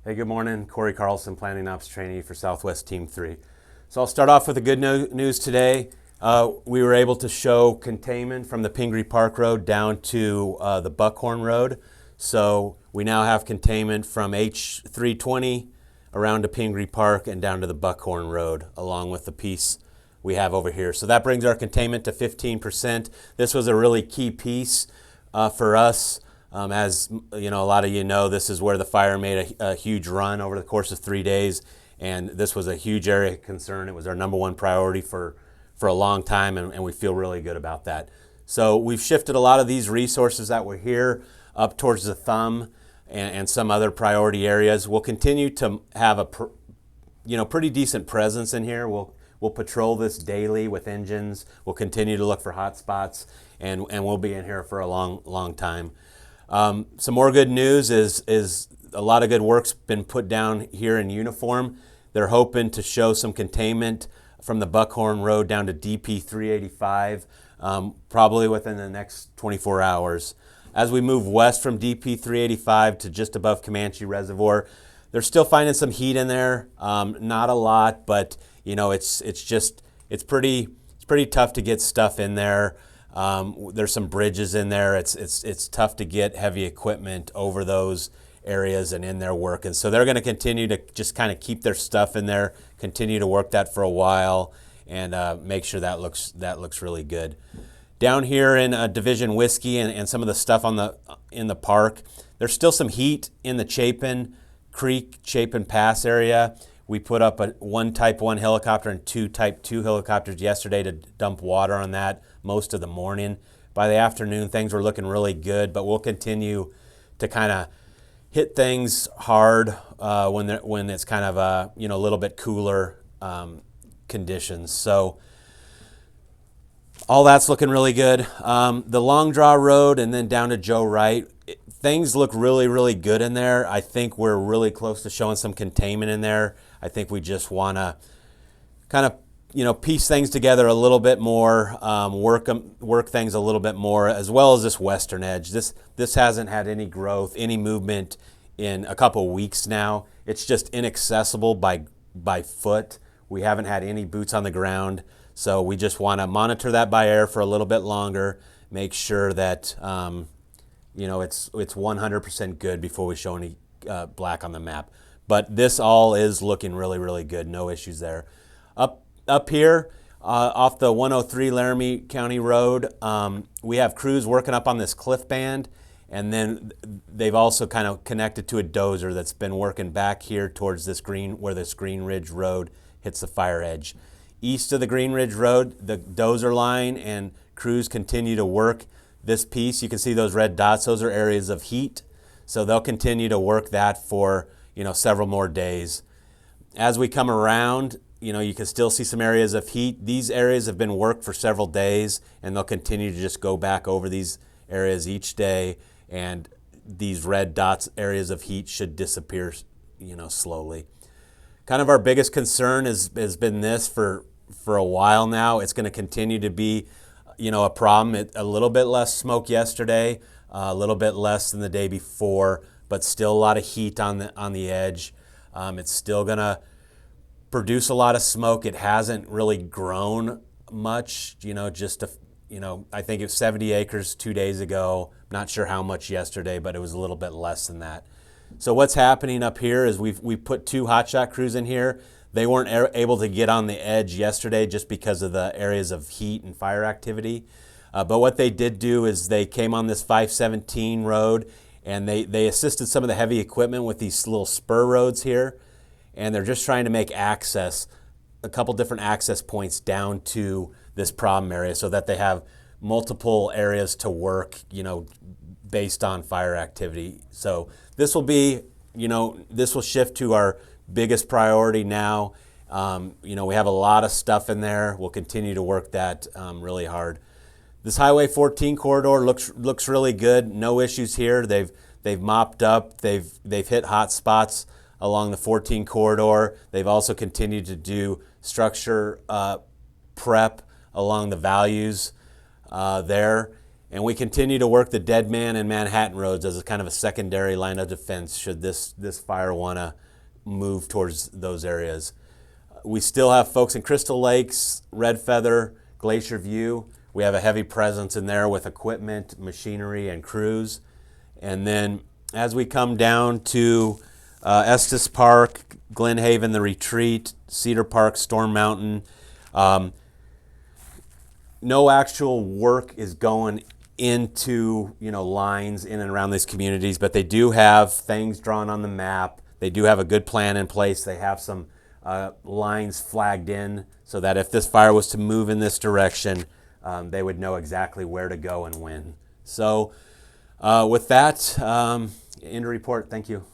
Hey, good morning. Cory, Carlson, Planning Ops Trainee for Southwest Team 3. So I'll start off with the good news today. We were able to show containment from the Pingree Park Road down to the Buckhorn Road. So we now have containment from H320 around to Pingree Park and down to the Buckhorn Road, along with the piece we have over here. So that brings our containment to 15%. This was a really key piece for us. As you know, a lot of you know, this is where the fire made a huge run over the course of 3 days, and this was a huge area of concern. It was our number one priority for a long time, and we feel really good about that. So we've shifted a lot of these resources that were here up towards the thumb and some other priority areas. We'll continue to have a pretty decent presence in here. We'll patrol this daily with engines. We'll continue to look for hot spots, and we'll be in here for a long time. Some more good news is a lot of good work's been put down here in uniform. They're hoping to show some containment from the Buckhorn Road down to DP 385, probably within the next 24 hours. As we move west from DP 385 to just above Comanche Reservoir, they're still finding some heat in there. Not a lot, but it's pretty tough to get stuff in there. There's some bridges in there. It's tough to get heavy equipment over those areas and in their work. And so they're going to continue to just kind of keep their stuff in there, continue to work that for a while, and make sure that looks really good. Down here in Division Whiskey and some of the stuff in the park, there's still some heat in the Chapin Creek, Chapin Pass area. We put up one Type 1 helicopter and two Type 2 helicopters yesterday to dump water on that most of the morning. By the afternoon, things were looking really good, but we'll continue to kind of hit things hard when it's kind of a little bit cooler conditions. So all that's looking really good. The Long Draw Road and then down to Joe Wright, things look really good in there. I think we're really close to showing some containment in there. I think we just want to kind of piece things together a little bit more, work things a little bit more, as well as this western edge. This hasn't had any growth, any movement in a couple weeks now. It's just inaccessible by foot. We haven't had any boots on the ground, so we just want to monitor that by air for a little bit longer, make sure that it's 100% good before we show any black on the map. But this all is looking really good. No issues there. Up here off the 103 Laramie County Road, we have crews working up on this cliff band, and then they've also kind of connected to a dozer that's been working back here towards where this Green Ridge Road hits the fire edge. East of the Green Ridge Road, the dozer line and crews continue to work this piece. You can see those red dots. Those are areas of heat, so they'll continue to work that for several more days. As we come around, you can still see some areas of heat. These areas have been worked for several days, and they'll continue to just go back over these areas each day, and these red dots, areas of heat, should disappear slowly. Kind of our biggest concern has been this for a while now. It's going to continue to be a problem. A little bit less smoke yesterday, a little bit less than the day before, but still a lot of heat on the edge. It's still going to produce a lot of smoke. It hasn't really grown much, I think it was 70 acres 2 days ago. Not sure how much yesterday, but it was a little bit less than that. So what's happening up here is we put two hotshot crews in here. They weren't able to get on the edge yesterday just because of the areas of heat and fire activity. But what they did do is they came on this 517 road, and they assisted some of the heavy equipment with these little spur roads here. And they're just trying to make access, a couple different access points down to this problem area so that they have multiple areas to work, based on fire activity. So this will shift to our biggest priority now. We have a lot of stuff in there. We'll continue to work that really hard. This Highway 14 corridor looks really good. No issues here. They've mopped up. They've hit hot spots along the 14 corridor. They've also continued to do structure prep along the values there. And we continue to work the Dead Man and Manhattan roads as a kind of a secondary line of defense should this fire want to move towards those areas. We still have folks in Crystal Lakes, Red Feather, Glacier View. We have a heavy presence in there with equipment, machinery, and crews. And then as we come down to Estes Park, Glen Haven, The Retreat, Cedar Park, Storm Mountain, no actual work is going into lines in and around these communities, but they do have things drawn on the map. They do have a good plan in place. They have some lines flagged in so that if this fire was to move in this direction, they would know exactly where to go and when. So with that, end of report. Thank you.